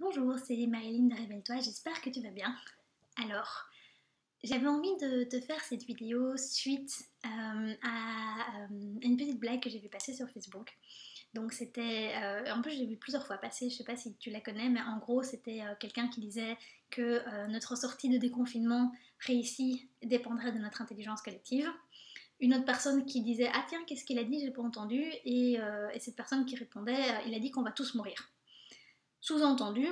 Bonjour, c'est Marilyn de Révèle-toi, j'espère que tu vas bien. Alors, j'avais envie de te faire cette vidéo suite à une petite blague que j'ai vu passer sur Facebook. Donc c'était, en plus je l'ai vu plusieurs fois passer, je sais pas si tu la connais, mais en gros c'était quelqu'un qui disait que notre sortie de déconfinement réussie dépendrait de notre intelligence collective. Une autre personne qui disait ah tiens qu'est-ce qu'il a dit, j'ai pas entendu, et cette personne qui répondait il a dit qu'on va tous mourir. Sous-entendu,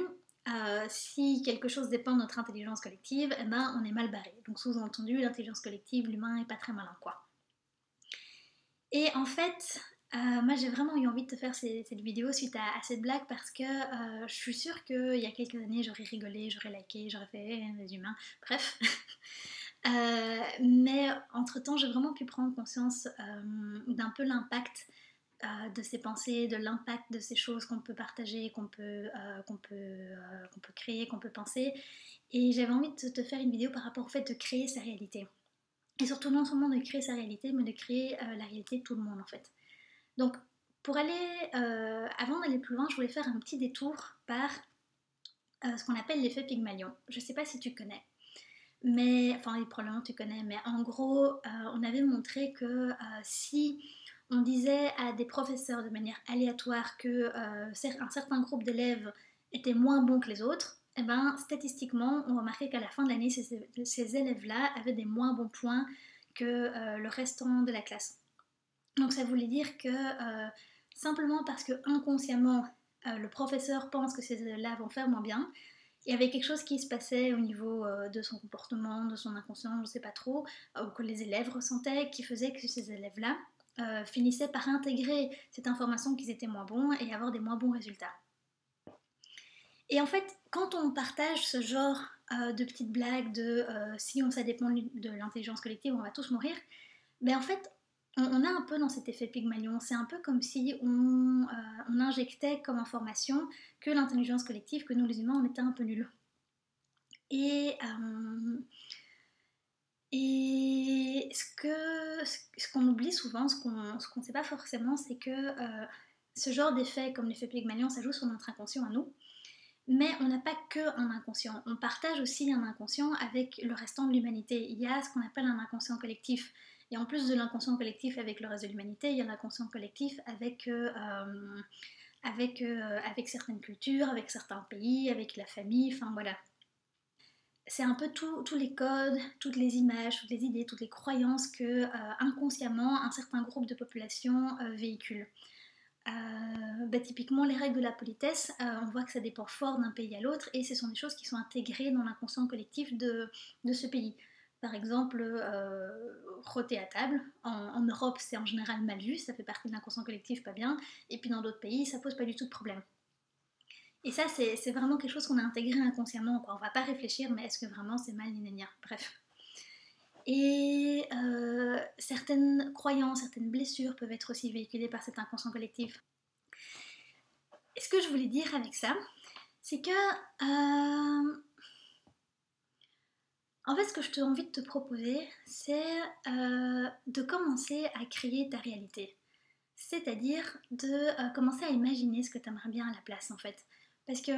si quelque chose dépend de notre intelligence collective, eh ben, on est mal barré. Donc sous-entendu, l'intelligence collective, l'humain est pas très malin, quoi. Et en fait, moi j'ai vraiment eu envie de te faire cette vidéo suite à cette blague parce que je suis sûre qu'il y a quelques années j'aurais rigolé, j'aurais liké, j'aurais fait les humains, bref. Mais entre-temps, j'ai vraiment pu prendre conscience d'un peu l'impact de ces pensées, de l'impact de ces choses qu'on peut partager, qu'on peut créer, qu'on peut penser. Et j'avais envie de te faire une vidéo par rapport au fait de créer sa réalité. Et surtout non seulement de créer sa réalité, mais de créer la réalité de tout le monde en fait. Donc pour aller, avant d'aller plus loin, je voulais faire un petit détour par ce qu'on appelle l'effet Pygmalion. Je ne sais pas si tu connais. Mais, enfin, probablement tu connais, mais en gros, on avait montré que si on disait à des professeurs de manière aléatoire que un certain groupe d'élèves était moins bon que les autres, et ben, statistiquement, on remarquait qu'à la fin de l'année, ces élèves-là avaient des moins bons points que le restant de la classe. Donc ça voulait dire que simplement parce que inconsciemment, le professeur pense que ces élèves-là vont faire moins bien, il y avait quelque chose qui se passait au niveau de son comportement, de son inconscient, je ne sais pas trop, que les élèves ressentaient, qui faisait que ces élèves-là finissaient par intégrer cette information qu'ils étaient moins bons et avoir des moins bons résultats. Et en fait, quand on partage ce genre de petites blagues de si ça dépend de l'intelligence collective, on va tous mourir, ben en fait, on est un peu dans cet effet Pygmalion. C'est un peu comme si on injectait comme information que l'intelligence collective, que nous les humains, on était un peu nuls. Et, ce qu'on oublie souvent, ce qu'on ne sait pas forcément, c'est que ce genre d'effet, comme l'effet Pygmalion, ça joue sur notre inconscient à nous. Mais on n'a pas que un inconscient, on partage aussi un inconscient avec le restant de l'humanité. Il y a ce qu'on appelle un inconscient collectif. Et en plus de l'inconscient collectif avec le reste de l'humanité, il y a l'inconscient collectif avec certaines cultures, avec certains pays, avec la famille, enfin voilà. C'est un peu tous les codes, toutes les images, toutes les idées, toutes les croyances que inconsciemment un certain groupe de population véhicule. Typiquement les règles de la politesse, on voit que ça dépend fort d'un pays à l'autre et ce sont des choses qui sont intégrées dans l'inconscient collectif de ce pays. Par exemple, rôter à table, en Europe c'est en général mal vu, ça fait partie de l'inconscient collectif, pas bien, et puis dans d'autres pays ça pose pas du tout de problème. Et ça c'est vraiment quelque chose qu'on a intégré inconsciemment, quoi. On va pas réfléchir mais est-ce que vraiment c'est mal, bref. Et certaines croyances, certaines blessures peuvent être aussi véhiculées par cet inconscient collectif. Et ce que je voulais dire avec ça, c'est que en fait ce que je t'ai envie de te proposer, c'est de commencer à créer ta réalité. C'est-à-dire de commencer à imaginer ce que tu aimerais bien à la place en fait. Parce que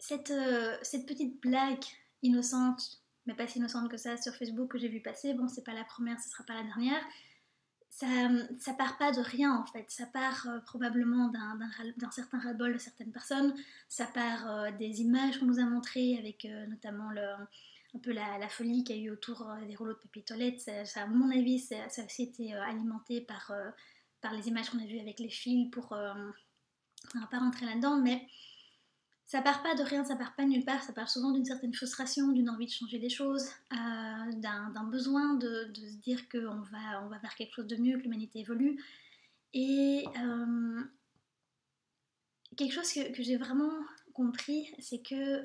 cette petite blague innocente, mais pas si innocente que ça, sur Facebook que j'ai vu passer, bon c'est pas la première, ce sera pas la dernière, ça part pas de rien en fait, ça part probablement d'un certain ras-le-bol de certaines personnes, ça part des images qu'on nous a montrées avec notamment un peu la folie qu'il y a eu autour des rouleaux de papier toilette, ça, à mon avis ça a aussi été alimenté par les images qu'on a vues avec les fils pour... on va pas rentrer là-dedans, mais ça part pas de rien, ça part pas de nulle part, ça part souvent d'une certaine frustration, d'une envie de changer les choses, d'un besoin de se dire qu'on va faire quelque chose de mieux, que l'humanité évolue. Et quelque chose que j'ai vraiment compris, c'est que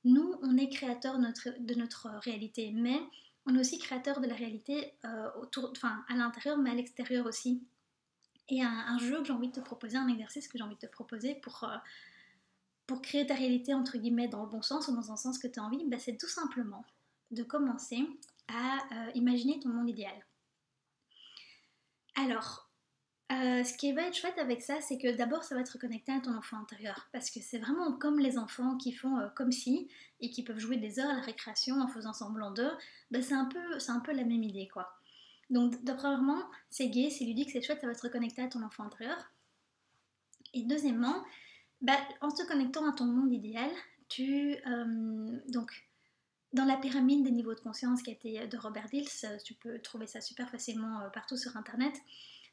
nous, on est créateurs de notre réalité, mais on est aussi créateurs de la réalité à l'intérieur, mais à l'extérieur aussi. Et un jeu que j'ai envie de te proposer, un exercice que j'ai envie de te proposer pour créer ta réalité entre guillemets dans le bon sens ou dans un sens que tu as envie, c'est tout simplement de commencer à imaginer ton monde idéal. Alors, Ce qui va être chouette avec ça, c'est que d'abord, ça va te reconnecter à ton enfant intérieur. Parce que c'est vraiment comme les enfants qui font comme si, et qui peuvent jouer des heures à la récréation en faisant semblant d'eux. Ben, c'est un peu la même idée, quoi. Donc, premièrement, c'est gai, c'est ludique, c'est chouette, ça va te reconnecter à ton enfant intérieur. Et deuxièmement, bah, en te connectant à ton monde idéal, donc, dans la pyramide des niveaux de conscience qui a été de Robert Dills, tu peux trouver ça super facilement partout sur Internet.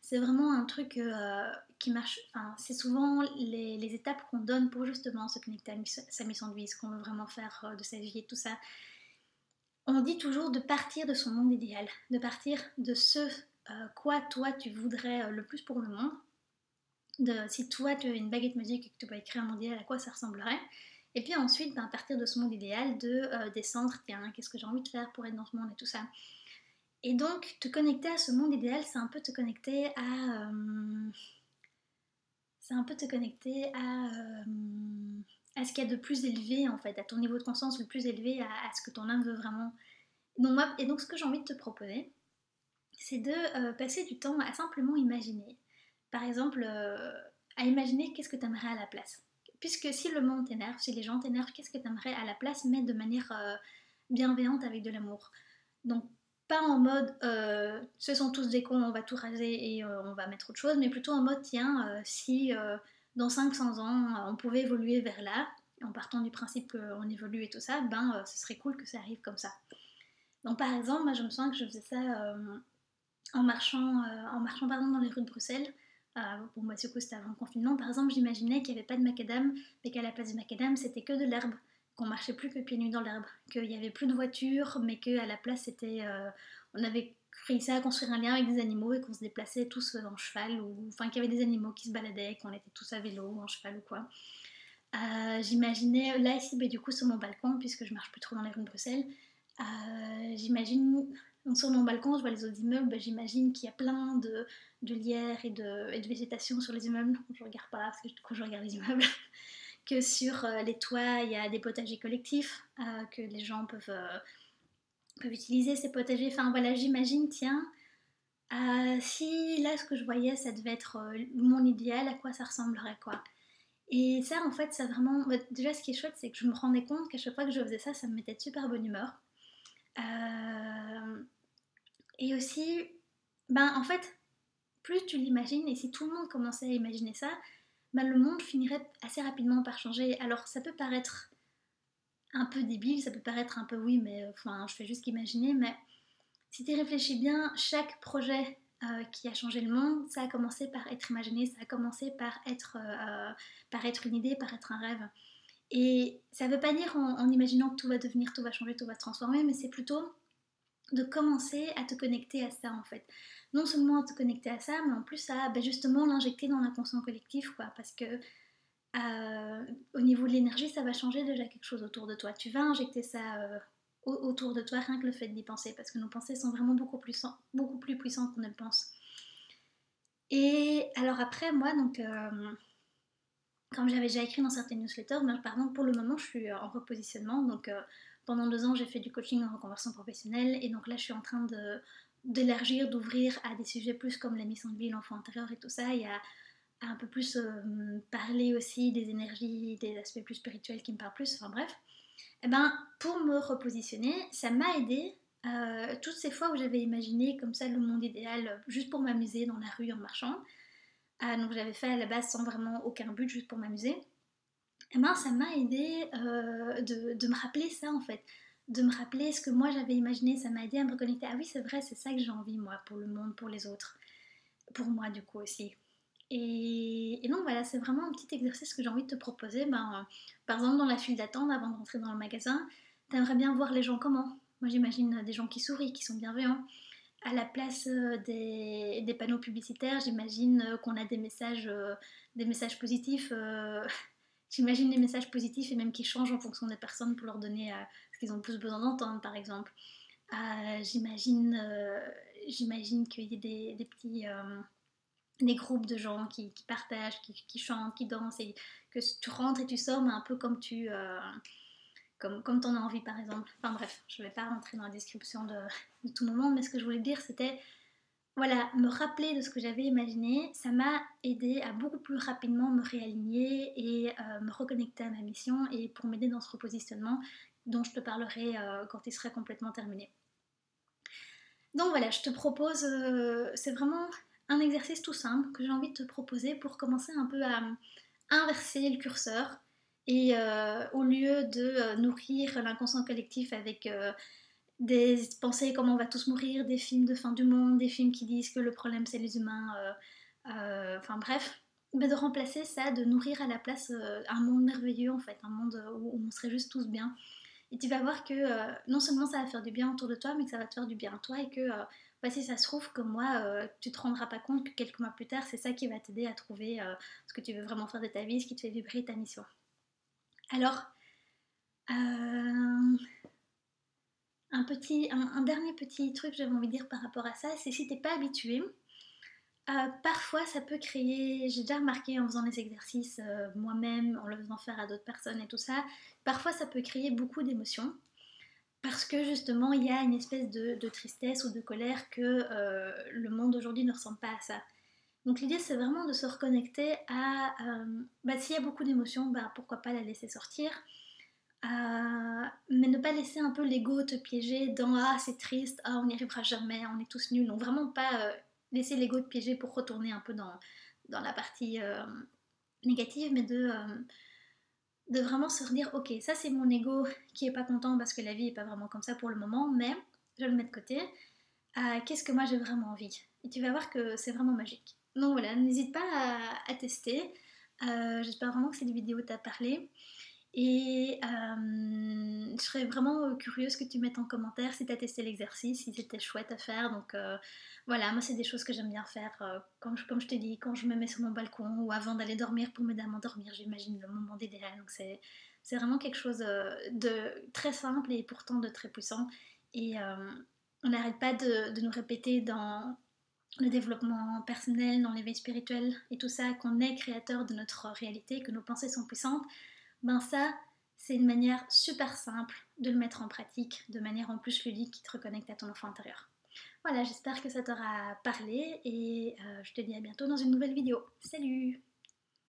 C'est vraiment un truc qui marche. Enfin, c'est souvent les étapes qu'on donne pour justement se connecter à sa mission de vie, ce qu'on veut vraiment faire de sa vie et tout ça. On dit toujours de partir de son monde idéal, de partir de ce quoi toi tu voudrais le plus pour le monde. Si toi tu as une baguette magique et que tu peux écrire un monde idéal, à quoi ça ressemblerait. Et puis ensuite, ben, à partir de ce monde idéal, de descendre, tiens, qu'est-ce que j'ai envie de faire pour être dans ce monde et tout ça. Et donc, te connecter à ce monde idéal, c'est un peu te connecter à... c'est un peu te connecter à ce qu'il y a de plus élevé, en fait, à ton niveau de conscience le plus élevé, à ce que ton âme veut vraiment. Et donc, ce que j'ai envie de te proposer, c'est de passer du temps à simplement imaginer. Par exemple, à imaginer qu'est-ce que tu aimerais à la place. Puisque si le monde t'énerve, si les gens t'énervent, qu'est-ce que tu aimerais à la place, mais de manière bienveillante avec de l'amour. Donc, pas en mode ce sont tous des cons, on va tout raser et on va mettre autre chose, mais plutôt en mode tiens, si dans 500 ans on pouvait évoluer vers là, en partant du principe qu'on évolue et tout ça, ben ce serait cool que ça arrive comme ça. Donc par exemple, moi je me sens que je faisais ça en marchant par exemple dans les rues de Bruxelles. Bon, moi, du coup, c'était avant le confinement. Par exemple, j'imaginais qu'il n'y avait pas de macadam, mais qu'à la place du macadam, c'était que de l'herbe, qu'on marchait plus que pieds nus dans l'herbe, qu'il n'y avait plus de voitures, mais qu'à la place, on avait réussi à construire un lien avec des animaux et qu'on se déplaçait tous en cheval, ou enfin qu'il y avait des animaux qui se baladaient, qu'on était tous à vélo ou en cheval ou quoi. J'imaginais, là ici, bah, du coup, sur mon balcon, puisque je marche plus trop dans les rues de Bruxelles, j'imagine, sur mon balcon, je vois les autres immeubles, bah, j'imagine qu'il y a plein de lierre et de végétation sur les immeubles. Je regarde pas là, parce que du coup, je regarde les immeubles. Que sur les toits, il y a des potagers collectifs, que les gens peuvent utiliser ces potagers. Enfin voilà, j'imagine, tiens, si là, ce que je voyais, ça devait être mon idéal, à quoi ça ressemblerait, quoi. Et ça, en fait, ça vraiment. Bah, déjà, ce qui est chouette, c'est que je me rendais compte qu'à chaque fois que je faisais ça, ça me mettait de super bonne humeur. Euh, Et aussi, ben en fait, plus tu l'imagines, et si tout le monde commençait à imaginer ça, ben le monde finirait assez rapidement par changer. Alors, ça peut paraître un peu débile, ça peut paraître un peu oui, mais enfin, je fais juste qu'imaginer, mais si tu réfléchis bien, chaque projet qui a changé le monde, ça a commencé par être imaginé, ça a commencé par être une idée, par être un rêve. Et ça ne veut pas dire en imaginant que tout va devenir, tout va changer, tout va se transformer, mais c'est plutôt de commencer à te connecter à ça en fait. Non seulement à te connecter à ça, mais en plus à ben, justement l'injecter dans l'inconscient collectif, quoi, parce que au niveau de l'énergie, ça va changer déjà quelque chose autour de toi. Tu vas injecter ça autour de toi, rien que le fait d'y penser, parce que nos pensées sont vraiment beaucoup plus puissantes qu'on ne le pense. Et alors après, moi, donc, comme j'avais déjà écrit dans certaines newsletters, ben, par exemple, pour le moment, je suis en repositionnement. Donc, pendant 2 ans, j'ai fait du coaching en reconversion professionnelle. Et donc là, je suis en train d'élargir, d'ouvrir à des sujets plus comme la mission de vie, l'enfant intérieur et tout ça. Et à un peu plus parler aussi des énergies, des aspects plus spirituels qui me parlent plus. Enfin bref. Et ben, pour me repositionner, ça m'a aidé. Toutes ces fois où j'avais imaginé comme ça le monde idéal, juste pour m'amuser dans la rue en marchant, donc j'avais fait à la base sans vraiment aucun but, juste pour m'amuser, et ben ça m'a aidé de me rappeler ça en fait, de me rappeler ce que moi j'avais imaginé, ça m'a aidé à me reconnecter. Ah oui, c'est vrai, c'est ça que j'ai envie moi, pour le monde, pour les autres, pour moi du coup aussi. Et donc voilà, c'est vraiment un petit exercice que j'ai envie de te proposer. Par exemple, dans la file d'attente, avant de rentrer dans le magasin, t'aimerais bien voir les gens comment. Moi j'imagine des gens qui sourient, qui sont bienveillants. À la place des panneaux publicitaires, j'imagine qu'on a des messages positifs. J'imagine des messages positifs et même qui changent en fonction des personnes pour leur donner ce qu'ils ont plus besoin d'entendre, par exemple. J'imagine qu'il y ait des petits des groupes de gens qui partagent, qui chantent, qui dansent, et que tu rentres et tu sors, mais un peu comme t'en as envie, par exemple. Enfin bref, je vais pas rentrer dans la description de tout le monde, mais ce que je voulais dire, c'était voilà, me rappeler de ce que j'avais imaginé, ça m'a aidé à beaucoup plus rapidement me réaligner et me reconnecter à ma mission et pour m'aider dans ce repositionnement dont je te parlerai quand il sera complètement terminé. Donc voilà, je te propose, c'est vraiment un exercice tout simple que j'ai envie de te proposer pour commencer un peu à inverser le curseur et au lieu de nourrir l'inconscient collectif avec des pensées comme on va tous mourir, des films de fin du monde, des films qui disent que le problème c'est les humains, enfin bref, mais de remplacer ça, de nourrir à la place un monde merveilleux en fait, un monde où on serait juste tous bien. Et tu vas voir que non seulement ça va faire du bien autour de toi, mais que ça va te faire du bien à toi et que bah, si ça se trouve, comme moi, tu te rendras pas compte que quelques mois plus tard, c'est ça qui va t'aider à trouver ce que tu veux vraiment faire de ta vie, ce qui te fait vibrer ta mission. Alors, euh, un dernier petit truc que j'avais envie de dire par rapport à ça, c'est si t'es pas habitué, parfois ça peut créer, j'ai déjà remarqué en faisant les exercices moi-même, en le faisant faire à d'autres personnes et tout ça, parfois ça peut créer beaucoup d'émotions parce que justement il y a une espèce de tristesse ou de colère que le monde d'aujourd'hui ne ressemble pas à ça. Donc l'idée c'est vraiment de se reconnecter à, bah, s'il y a beaucoup d'émotions, bah, pourquoi pas la laisser sortir, mais ne pas laisser un peu l'ego te piéger dans ah c'est triste, ah on n'y arrivera jamais, on est tous nuls. Donc vraiment pas laisser l'ego te piéger pour retourner un peu dans la partie négative, mais de vraiment se dire ok ça c'est mon ego qui est pas content parce que la vie est pas vraiment comme ça pour le moment, mais je le mets de côté. Qu'est-ce que moi j'ai vraiment envie? Et tu vas voir que c'est vraiment magique. Donc voilà, n'hésite pas à tester. J'espère vraiment que cette vidéo t'a parlé. Et je serais vraiment curieuse que tu mettes en commentaire si tu as testé l'exercice, si c'était chouette à faire. Donc voilà, moi c'est des choses que j'aime bien faire comme je te dis, quand je me mets sur mon balcon ou avant d'aller dormir pour m'aider à m'endormir, j'imagine le moment idéal. Donc c'est vraiment quelque chose de très simple et pourtant de très puissant. Et on n'arrête pas de nous répéter dans le développement personnel, dans l'éveil spirituel et tout ça, qu'on est créateur de notre réalité, que nos pensées sont puissantes. Ben ça, c'est une manière super simple de le mettre en pratique, de manière en plus ludique qui te reconnecte à ton enfant intérieur. Voilà, j'espère que ça t'aura parlé et je te dis à bientôt dans une nouvelle vidéo. Salut!